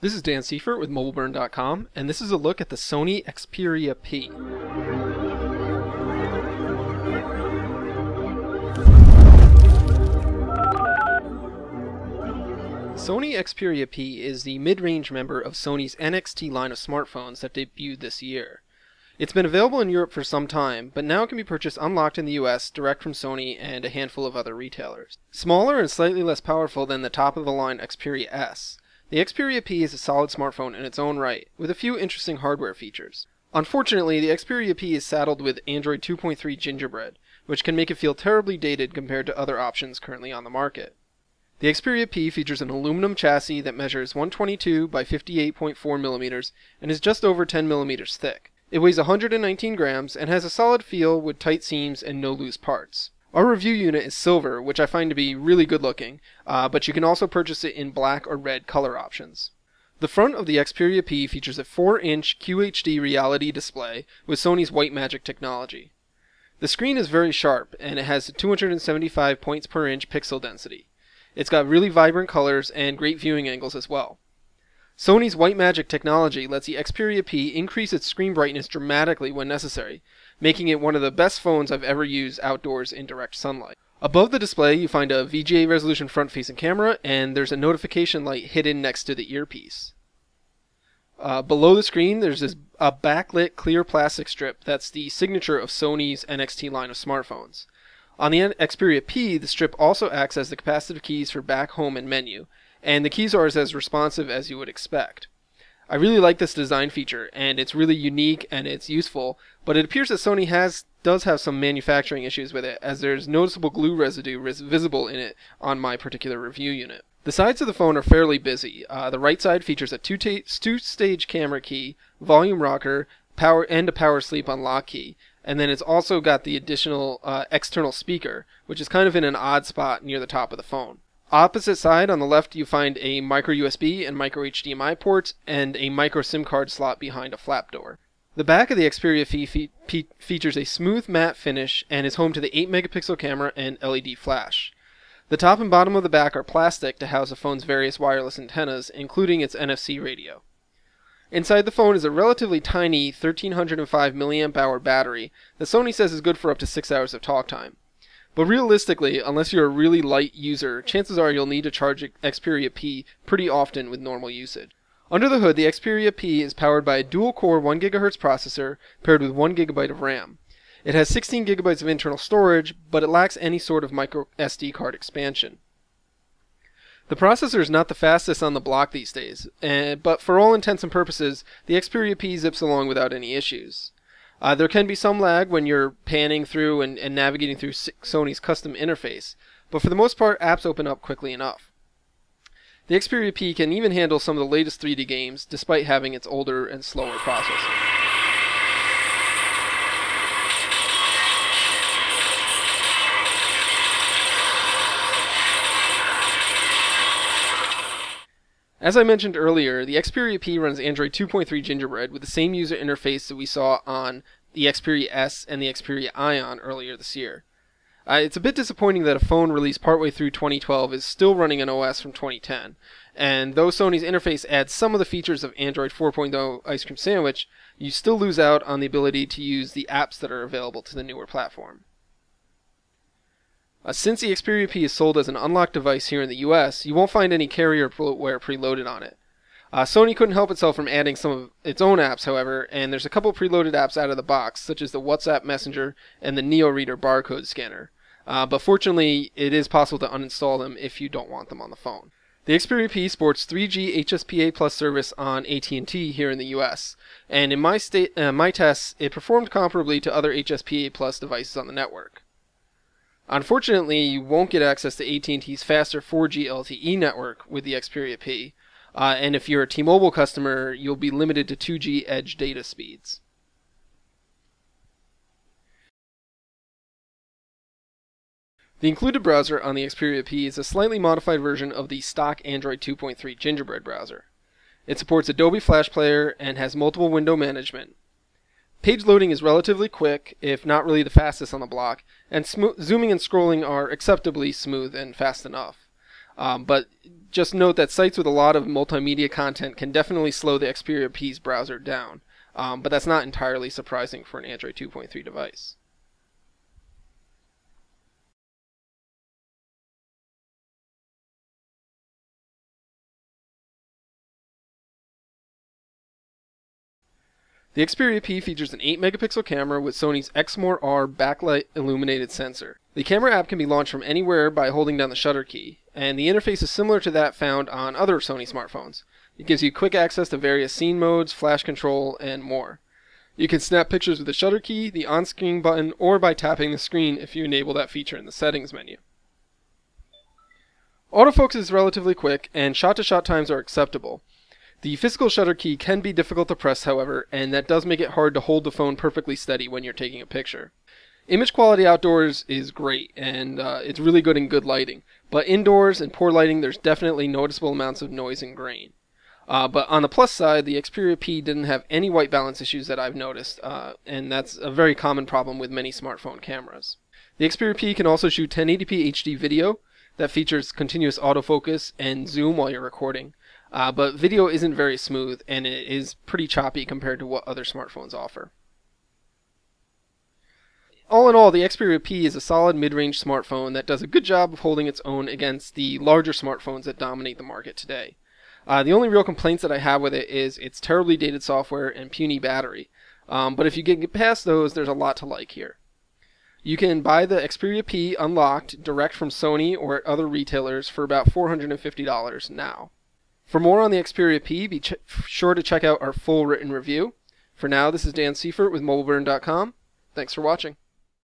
This is Dan Seifert with mobileburn.com, and this is a look at the Sony Xperia P. Sony Xperia P is the mid-range member of Sony's NXT line of smartphones that debuted this year. It's been available in Europe for some time, but now it can be purchased unlocked in the US direct from Sony and a handful of other retailers. Smaller and slightly less powerful than the top-of-the-line Xperia S, the Xperia P is a solid smartphone in its own right, with a few interesting hardware features. Unfortunately, the Xperia P is saddled with Android 2.3 Gingerbread, which can make it feel terribly dated compared to other options currently on the market. The Xperia P features an aluminum chassis that measures 122 by 58.4 millimeters and is just over 10 millimeters thick. It weighs 119 grams and has a solid feel with tight seams and no loose parts. Our review unit is silver, which I find to be really good looking, but you can also purchase it in black or red color options. The front of the Xperia P features a 4-inch QHD reality display with Sony's White Magic technology. The screen is very sharp, and it has 275 points per inch pixel density. It's got really vibrant colors and great viewing angles as well. Sony's White Magic technology lets the Xperia P increase its screen brightness dramatically when necessary, making it one of the best phones I've ever used outdoors in direct sunlight. Above the display you find a VGA resolution front-facing camera, and there's a notification light hidden next to the earpiece. Below the screen there's a backlit clear plastic strip that's the signature of Sony's NXT line of smartphones. On the Xperia P, the strip also acts as the capacitive keys for back, home, and menu, and the keys are as responsive as you would expect. I really like this design feature, and it's really unique and it's useful, but it appears that Sony does have some manufacturing issues with it, as there's noticeable glue residue visible in it on my particular review unit. The sides of the phone are fairly busy. The right side features a two-stage camera key, volume rocker, and a power sleep unlock key, and then it's also got the additional external speaker, which is kind of in an odd spot near the top of the phone. Opposite side, on the left, you find a micro USB and micro HDMI ports and a micro SIM card slot behind a flap door. The back of the Xperia P features a smooth matte finish and is home to the 8 megapixel camera and LED flash. The top and bottom of the back are plastic to house the phone's various wireless antennas, including its NFC radio. Inside the phone is a relatively tiny 1305 mAh battery that Sony says is good for up to 6 hours of talk time. But realistically, unless you're a really light user, chances are you'll need to charge Xperia P pretty often with normal usage. Under the hood, the Xperia P is powered by a dual-core 1 GHz processor paired with 1 GB of RAM. It has 16 GB of internal storage, but it lacks any sort of micro SD card expansion. The processor is not the fastest on the block these days, but for all intents and purposes, the Xperia P zips along without any issues. There can be some lag when you're panning through and navigating through Sony's custom interface, but for the most part, apps open up quickly enough. The Xperia P can even handle some of the latest 3D games, despite having its older and slower processor. As I mentioned earlier, the Xperia P runs Android 2.3 Gingerbread with the same user interface that we saw on the Xperia S and the Xperia Ion earlier this year. It's a bit disappointing that a phone released partway through 2012 is still running an OS from 2010, and though Sony's interface adds some of the features of Android 4.0 Ice Cream Sandwich, you still lose out on the ability to use the apps that are available to the newer platform. Since the Xperia P is sold as an unlocked device here in the US, you won't find any carrier bloatware preloaded on it. Sony couldn't help itself from adding some of its own apps, however, and there's a couple preloaded apps out of the box, such as the WhatsApp Messenger and the Neo Reader barcode scanner. But fortunately, it is possible to uninstall them if you don't want them on the phone. The Xperia P sports 3G HSPA Plus service on AT&T here in the US, and in my tests, it performed comparably to other HSPA Plus devices on the network. Unfortunately, you won't get access to AT&T's faster 4G LTE network with the Xperia P, and if you're a T-Mobile customer, you'll be limited to 2G Edge data speeds. The included browser on the Xperia P is a slightly modified version of the stock Android 2.3 Gingerbread browser. It supports Adobe Flash Player and has multiple window management. Page loading is relatively quick, if not really the fastest on the block, and zooming and scrolling are acceptably smooth and fast enough. But just note that sites with a lot of multimedia content can definitely slow the Xperia P's browser down, but that's not entirely surprising for an Android 2.3 device. The Xperia P features an 8-megapixel camera with Sony's Exmor-R backlight illuminated sensor. The camera app can be launched from anywhere by holding down the shutter key, and the interface is similar to that found on other Sony smartphones. It gives you quick access to various scene modes, flash control, and more. You can snap pictures with the shutter key, the on-screen button, or by tapping the screen if you enable that feature in the settings menu. Autofocus is relatively quick, and shot-to-shot times are acceptable. The physical shutter key can be difficult to press, however, and that does make it hard to hold the phone perfectly steady when you're taking a picture. Image quality outdoors is great, and it's really good in good lighting, but indoors in poor lighting there's definitely noticeable amounts of noise and grain. But on the plus side, the Xperia P didn't have any white balance issues that I've noticed, and that's a very common problem with many smartphone cameras. The Xperia P can also shoot 1080p HD video that features continuous autofocus and zoom while you're recording. But video isn't very smooth, and it is pretty choppy compared to what other smartphones offer. All in all, the Xperia P is a solid mid-range smartphone that does a good job of holding its own against the larger smartphones that dominate the market today. The only real complaints that I have with it is its terribly dated software and puny battery. But if you get past those, there's a lot to like here. You can buy the Xperia P unlocked direct from Sony or at other retailers for about $450 now. For more on the Xperia P, be sure to check out our full written review. For now, this is Dan Seifert with mobileburn.com. Thanks for watching.